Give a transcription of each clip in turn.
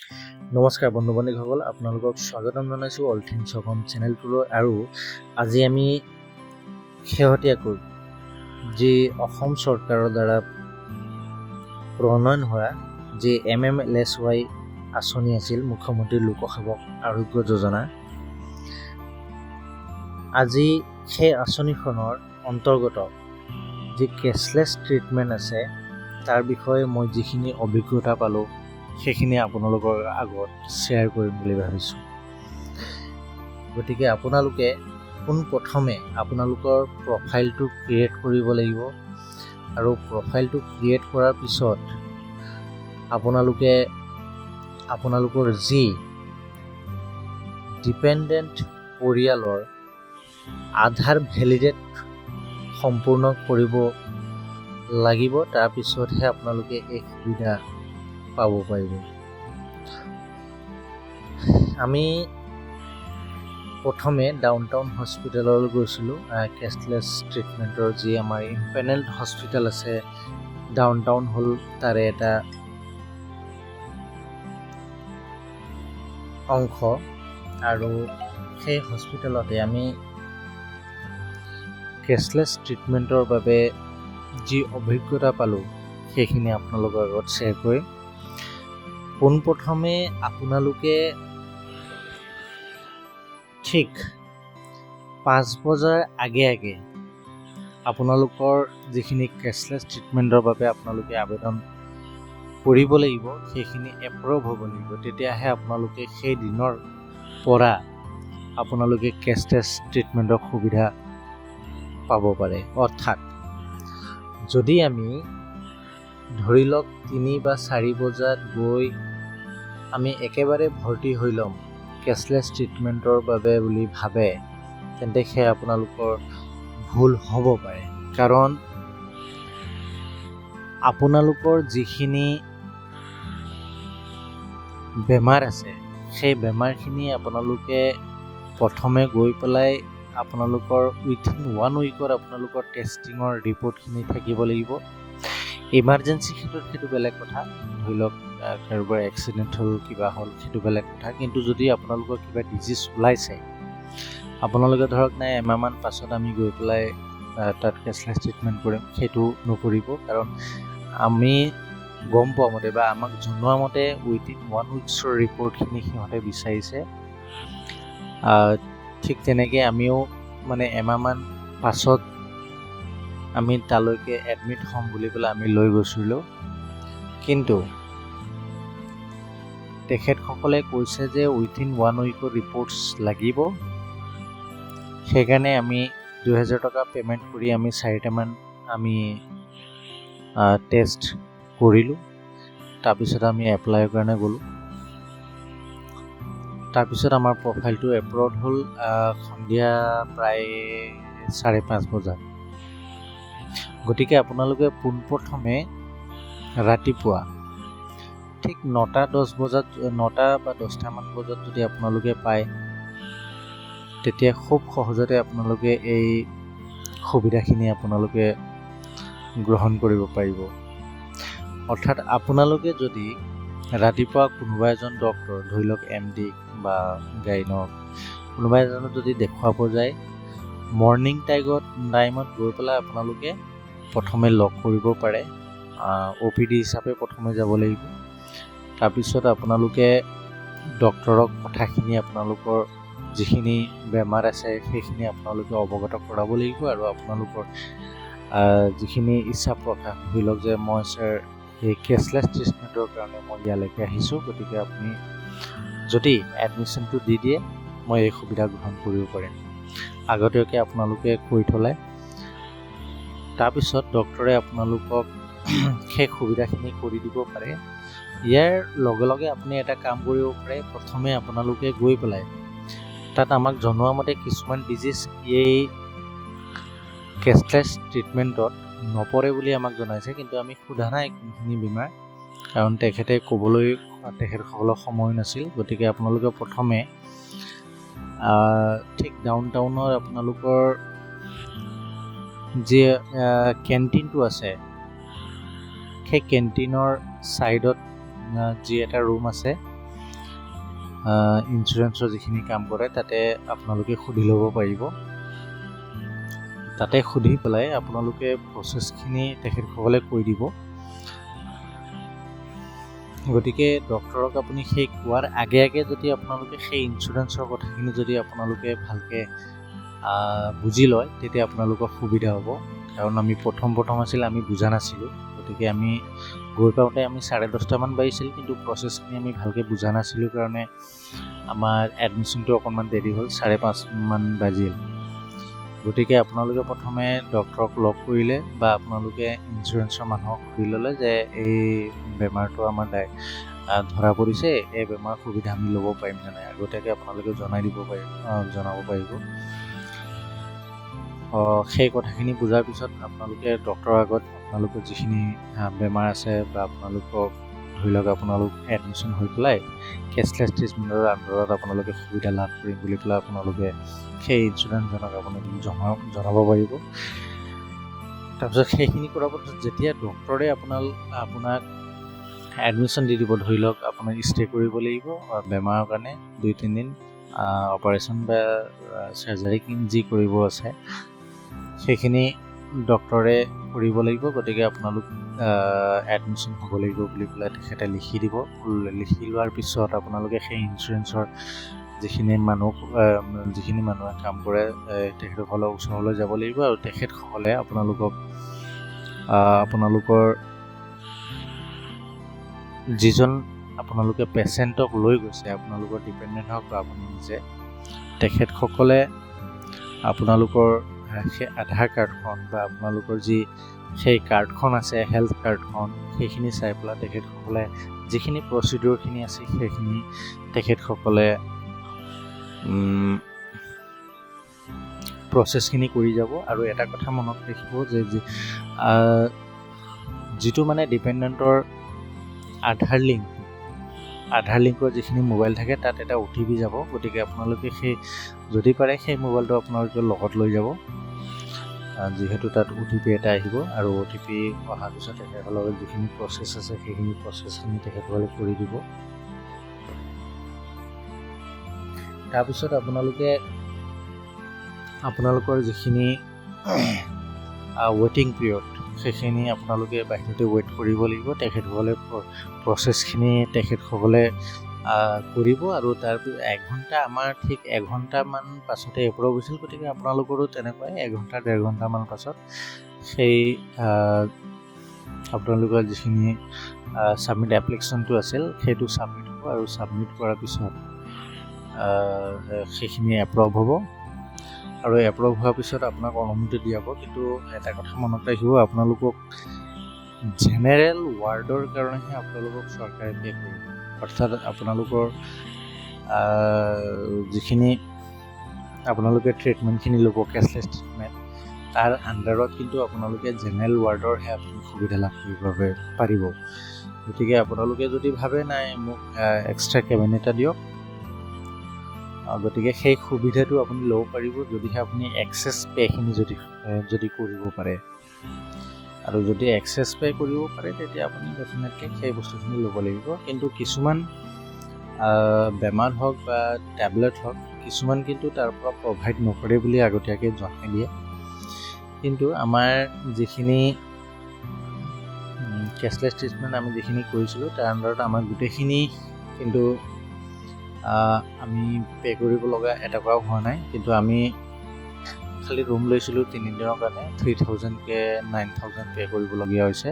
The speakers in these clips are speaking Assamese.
নমস্কাৰ বন্ধু বান্ধৱীসকল, আপোনালোকক স্বাগতম জনাইছোঁ অল থিংছ অসম চেনেলটোলৈ। আৰু আজি আমি শেহতীয়াকৈ যি অসম চৰকাৰৰ দ্বাৰা প্ৰণয়ন হোৱা যি MMLSY আঁচনি আছিল, মুখ্যমন্ত্ৰী লোকসেৱক আৰোগ্য যোজনা, আজি সেই আঁচনিখনৰ অন্তৰ্গত যি কেছলেছ ট্ৰিটমেণ্ট আছে তাৰ বিষয়ে মই যিখিনি অভিজ্ঞতা পালোঁ সেইখিনি আপোনালোকৰ আগত শ্বেয়াৰ কৰিম বুলি ভাবিছোঁ। গতিকে আপোনালোকে পোনপ্ৰথমে আপোনালোকৰ প্ৰফাইলটো ক্ৰিয়েট কৰিব লাগিব, আৰু প্ৰফাইলটো ক্ৰিয়েট কৰাৰ পিছত আপোনালোকৰ যি ডিপেণ্ডেণ্ট পৰিয়ালৰ আধাৰ ভেলিডেট সম্পূৰ্ণ কৰিব লাগিব, তাৰপিছতহে আপোনালোকে এই সুবিধা পাব পাৰিব। আমি প্ৰথমে ডাউনটাউন হস্পিটেললৈ গৈছিলোঁ। কেছলেছ ট্ৰিটমেণ্টৰ যি আমাৰ ইম্পেনেল্ড হস্পিটেল আছে, ডাউনটাউন হ'ল তাৰে এটা অংশ, আৰু সেই হস্পিটেলতে আমি কেছলেছ ট্ৰিটমেণ্টৰ বাবে যি অভিজ্ঞতা পালোঁ সেইখিনি আপোনালোকৰ আগত শ্বেয়াৰ কৰিম। পোনপ্ৰথমে আপোনালোকে ঠিক 5 বজাৰ আগে আপোনালোকৰ যিখিনি কেছলেছ ট্ৰিটমেণ্টৰ বাবে আপোনালোকে আবেদন কৰিব লাগিব সেইখিনি এপ্ৰুভ হ'ব লাগিব। তেতিয়াহে আপোনালোকে সেই দিনৰ পৰা আপোনালোকে কেছলেছ ট্ৰিটমেণ্টৰ সুবিধা পাব পাৰে। অৰ্থাৎ যদি আমি ধৰি লওক 3 বা 4 বজাত গৈ আমি একেবাৰে ভৰ্তি হৈ ল'ম কেছলেছ ট্ৰিটমেণ্টৰ বাবে বুলি ভাবে, তেন্তে সেয়া আপোনালোকৰ ভুল হ'ব পাৰে। কাৰণ আপোনালোকৰ যিখিনি বেমাৰ আছে সেই বেমাৰখিনি আপোনালোকে প্ৰথমে গৈ পেলাই আপোনালোকৰ উইথিন 1 উইকত আপোনালোকৰ টেষ্টিঙৰ ৰিপৰ্টখিনি থাকিব লাগিব। ইমাৰ্জেঞ্চি ক্ষেত্ৰত সেইটো বেলেগ কথা, ধৰি লওক কাৰোবাৰ এক্সিডেণ্ট হ'ল, কিবা হ'ল, সেইটো বেলেগ কথা। কিন্তু যদি আপোনালোকৰ কিবা ডিজিজ ওলাইছে, আপোনালোকে ধৰক নাই এমাহমান পাছত আমি গৈ পেলাই তাত কেছলেছ ট্ৰিটমেণ্ট কৰিম, সেইটো নকৰিব। কাৰণ আমি গম পোৱা মতে বা আমাক জনোৱা মতে উইথিন 1 উইকছৰ ৰিপৰ্টখিনি সিহঁতে বিচাৰিছে। ঠিক তেনেকৈ আমিও এমাহমান পাছত আমি তালৈকে এডমিট হ'ম বুলি পেলাই আমি লৈ গৈছিলোঁ। কিন্তু তেখেতসকলে কৈছে যে উইথিন 1 উইকৰ ৰিপৰ্টছ লাগিব। সেইকাৰণে আমি 2000 টকা পে'মেণ্ট কৰি আমি 4টামান আমি টেষ্ট কৰিলোঁ। তাৰপিছত আমি এপ্লাইৰ কাৰণে গ'লোঁ। তাৰপিছত আমাৰ প্ৰফাইলটো এপ্ৰুভ হ'ল সন্ধিয়া প্ৰায় 5:30 বজাত। গতিকে আপোনালোকে পোনপ্ৰথমে ৰাতিপুৱা ঠিক 9-10 বজাত, 9টা বা 10টামান বজাত যদি আপোনালোকে পায়, তেতিয়া খুব সহজতে আপোনালোকে এই সুবিধাখিনি আপোনালোকে গ্ৰহণ কৰিব পাৰিব। অৰ্থাৎ আপোনালোকে যদি ৰাতিপুৱা কোনোবা এজন ডক্টৰ, ধৰি লওক MD বা গাইনক, কোনোবা এজনক যদি দেখুৱাব যায়, মৰ্ণিং টাইমত গৈ পেলাই আপোনালোকে প্ৰথমে লগ কৰিব পাৰে। OPD হিচাপে প্ৰথমে যাব লাগিব। তাৰপিছত আপোনালোকে ডক্টৰক কথাখিনি, আপোনালোকৰ যিখিনি বেমাৰ আছে সেইখিনি আপোনালোকে অৱগত কৰাব লাগিব। আৰু আপোনালোকৰ যিখিনি ইচ্ছা প্ৰকাশ, ধৰি লওক যে মই ছাৰ এই কেছলেছ ট্ৰিটমেণ্টৰ কাৰণে মই ইয়ালৈকে আহিছোঁ, গতিকে আপুনি যদি এডমিশ্যনটো দি দিয়ে মই এই সুবিধা গ্ৰহণ কৰিব পাৰিম, আগতীয়াকৈ আপোনালোকে কৈ থ'লে। তাৰপিছত ডক্টৰে আপোনালোকক সেই সুবিধাখিনি কৰি দিব পাৰে। ইয়াৰ লগে লগে আপুনি এটা কাম কৰিব পাৰে, প্ৰথমে আপোনালোকে গৈ পেলাই তাত আমাক জনোৱা মতে কিছুমান ডিজিজ এই কেছলেছ ট্ৰিটমেণ্টত নপৰে বুলি আমাক জনাইছে, কিন্তু আমি সোধা নাই কোনখিনি বেমাৰ, কাৰণ তেখেতসকলৰ সময় নাছিল। গতিকে আপোনালোকে প্ৰথমে ঠিক ডাউনটাউনৰ আপোনালোকৰ যি কেণ্টিনটো আছে, সেই কেণ্টিনৰ ছাইডত যি এটা ৰুম আছে, ইঞ্চুৰেঞ্চৰ যিখিনি কাম কৰে তাতে আপোনালোকে সুধি ল'ব পাৰিব। তাতে সুধি পেলাই আপোনালোকে প্ৰচেছখিনি তেখেতসকলে কৈ দিব। গতিকে ডক্টৰক আপুনি সেই কোৱাৰ আগে আগে যদি আপোনালোকে সেই ইঞ্চুৰেঞ্চৰ কথাখিনি যদি আপোনালোকে ভালকৈ বুজি লয় তেতিয়া আপোনালোকৰ সুবিধা হ'ব। কাৰণ আমি প্ৰথম আছিল আমি বুজা নাছিলোঁ। গতিকে আমি গৈ পাওঁতে আমি 10:30মান বাজিছিল, কিন্তু প্ৰচেছখিনি আমি ভালকৈ বুজা নাছিলোঁ কাৰণে আমাৰ এডমিশ্যনটো অকণমান দেৰি হ'ল, 5:30মান বাজিল। গতিকে আপোনালোকে প্ৰথমে ডক্টৰক লগ কৰিলে বা আপোনালোকে ইঞ্চুৰেঞ্চৰ মানুহক সুধি ল'লে যে এই বেমাৰটো আমাৰ ধৰা পৰিছে, এই বেমাৰৰ সুবিধা আমি ল'ব পাৰিম নে নাই, আগতীয়াকৈ আপোনালোকে জনাব পাৰিব। সেই কথাখিনি বুজাৰ পিছত আপোনালোকে ডক্টৰৰ আগত আপোনালোকৰ যিখিনি বেমাৰ আছে বা আপোনালোকক ধৰি লওক আপোনালোক এডমিশ্যন হৈ পেলাই কেছলেছ ট্ৰিটমেণ্টৰ আণ্ডাৰত আপোনালোকে সুবিধা লাভ কৰিম বুলি পেলাই আপোনালোকে সেই ইঞ্চুৰেঞ্চজনক আপোনালোকে জনাব পাৰিব। তাৰপিছত সেইখিনি কৰাৰ পাছত যেতিয়া ডক্টৰে আপোনাক এডমিশ্যন দি দিব, ধৰি লওক আপোনাক ষ্টে কৰিব লাগিব বেমাৰৰ কাৰণে 2-3 দিন, অপাৰেশ্যন বা চাৰ্জাৰী যি কৰিব আছে সেইখিনি ডক্টৰে কৰিব লাগিব। গতিকে আপোনালোক এডমিশ্যন হ'ব লাগিব বুলি পেলাই তেখেতে লিখি দিব। লিখি লোৱাৰ পিছত আপোনালোকে সেই ইঞ্চুৰেঞ্চৰ যিখিনি মানুহে কাম কৰে তেখেতসকলৰ ওচৰলৈ যাব লাগিব, আৰু তেখেতসকলে আপোনালোকৰ যিজন আপোনালোকে পেচেণ্টক লৈ গৈছে, আপোনালোকৰ ডিপেণ্ডেণ্ট হওক বা আপুনি নিজে, তেখেতসকলে আপোনালোকৰ সেই আধাৰ কাৰ্ডখন বা আপোনালোকৰ যি সেই কাৰ্ডখন আছে হেল্থ কাৰ্ডখন, সেইখিনি চাই পেলাই তেখেতসকলে যিখিনি প্ৰচিডিউৰখিনি আছে সেইখিনি তেখেতসকলে প্ৰচেছখিনি কৰি যাব। আৰু এটা কথা মনত ৰাখিব যে যিটো মানে ডিপেণ্ডেণ্টৰ আধাৰ লিংকৰ যিখিনি মোবাইল থাকে তাত এটা OTP যাব। গতিকে আপোনালোকে যদি পাৰে সেই মোবাইলটো আপোনালোকে লগত লৈ যাব, যিহেতু তাত OTP এটা আহিব, আৰু OTP অহাৰ পিছত তেখেতসকলৰ যিখিনি প্ৰচেছ আছে সেইখিনি প্ৰচেছখিনি তেখেতসকলে কৰি দিব। তাৰপিছত আপোনালোকৰ যিখিনি ৱেইটিং পিৰিয়ড সেইখিনি আপোনালোকে বাহিৰতে ৱেইট কৰিব লাগিব। তেখেতসকলে প্ৰচেছখিনি কৰিব, আৰু তাৰপিছত আমাৰ ঠিক 1 ঘণ্টামান পাছতে এপ্ৰুভ হৈছিল। গতিকে আপোনালোকৰো তেনেকুৱাই 1-1.5 ঘণ্টামান পাছত সেই আপোনালোকৰ যিখিনি ছাবমিট এপ্লিকেশ্যনটো আছিল সেইটো ছাবমিট হ'ব, আৰু ছাবমিট কৰাৰ পিছত সেইখিনি এপ্ৰুভ হ'ব, আৰু এপ্ৰুভ হোৱাৰ পিছত আপোনাক অনুমতি দিয়াব। কিন্তু এটা কথা মনত ৰাখিব, আপোনালোকক জেনেৰেল ৱাৰ্ডৰ কাৰণেহে আপোনালোকক চৰকাৰে পে' কৰিব। অৰ্থাৎ আপোনালোকৰ যিখিনি আপোনালোকে ট্ৰিটমেণ্টখিনি ল'ব, কেছলেছ ট্ৰিটমেণ্ট, তাৰ আণ্ডাৰত কিন্তু আপোনালোকে জেনেৰেল ৱাৰ্ডৰহে আপুনি সুবিধা লাভ কৰিব পাৰিব। গতিকে আপোনালোকে যদি ভাবে নাই মোক এক্সট্ৰা কেবিন এটা দিয়ক, গতিকে সেই সুবিধাটো আপুনি ল'ব পাৰিব যদিহে আপুনি এক্সেছ পে'খিনি যদি কৰিব পাৰে। আৰু যদি এক্সেছ পে' কৰিব পাৰে তেতিয়া আপুনি ডেফিনেটলি সেই বস্তুখিনি ল'ব লাগিব। কিন্তু কিছুমান বেমাৰ হওক বা টেবলেট হওক, কিছুমান কিন্তু তাৰ পৰা প্ৰভাইড নকৰে বুলি আগতীয়াকৈ জনাই দিয়ে। কিন্তু আমাৰ যিখিনি কেছলেছ ট্ৰিটমেণ্ট আমি যিখিনি কৰিছিলোঁ তাৰ আণ্ডাৰত আমাৰ গোটেইখিনি কিন্তু আমি পে' কৰিব লগা এটকাও হোৱা নাই। কিন্তু আমি খালি ৰুম লৈছিলোঁ 3 দিনৰ কাৰণে, 3,000কৈ 9,000 পে' কৰিবলগীয়া হৈছে।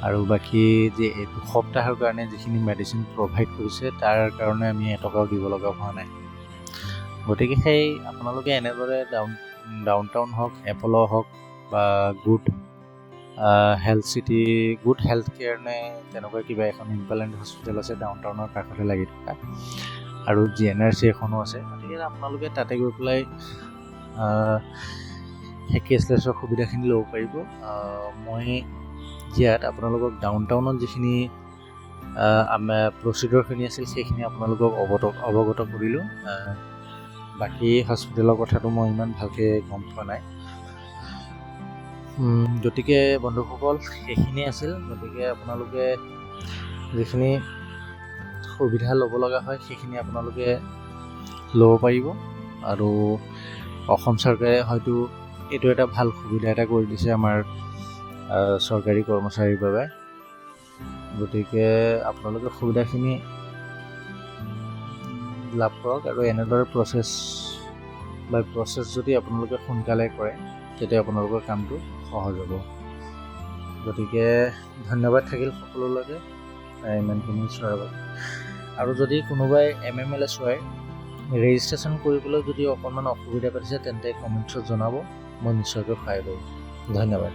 আৰু বাকী যে 2 সপ্তাহৰ কাৰণে যিখিনি মেডিচিন প্ৰভাইড কৰিছে তাৰ কাৰণে আমি এটকাও দিব লগা হোৱা নাই। গতিকে আপোনালোকে এনেদৰে ডাউন টাউন হওক, এপল' হওক বা গুড হেল্থ কেয়াৰ নে তেনেকুৱা কিবা এখন ইম্পেলেণ্ট হস্পিটেল আছে ডাউন টাউনৰ কাষতে লাগি থকা, আৰু GNRC এখনো আছে। গতিকে আপোনালোকে তাতে গৈ পেলাই সেই কেছলেছৰ সুবিধাখিনি ল'ব পাৰিব। মই ইয়াত আপোনালোকক ডাউন টাউনত যিখিনি আমাৰ প্ৰচিডিউৰখিনি আছিল সেইখিনি আপোনালোকক অৱগত কৰিলোঁ। বাকী হস্পিটেলৰ কথাটো মই ইমান ভালকৈ গম পোৱা নাই। গতিকে বন্ধুসকল সেইখিনিয়ে আছিল। গতিকে আপোনালোকে যিখিনি সুবিধা ল'ব লগা হয় সেইখিনি আপোনালোকে ল'ব পাৰিব। আৰু অসম চৰকাৰে হয়তো এইটো এটা ভাল সুবিধা এটা কৰি দিছে আমাৰ চৰকাৰী কৰ্মচাৰীৰ বাবে। গতিকে আপোনালোকে সুবিধাখিনি লাভ কৰক আৰু এনেদৰে প্ৰচেছ যদি আপোনালোকে সোনকালে কৰে তেতিয়া আপোনালোকৰ কামটো সহজ হ'ব। গতিকে ধন্যবাদ থাকিল সকলোলৈকে ইমানখিনি চোৱাৰ বাবে। আৰু যদি কোনোবাই MMLSY ৰেজিষ্ট্ৰেশ্যন কৰিবলৈ যদি অকণমান অসুবিধা পাইছে তেন্তে কমেণ্টছত জনাব, মই নিশ্চয়কৈ সহায় কৰিম। ধন্যবাদ।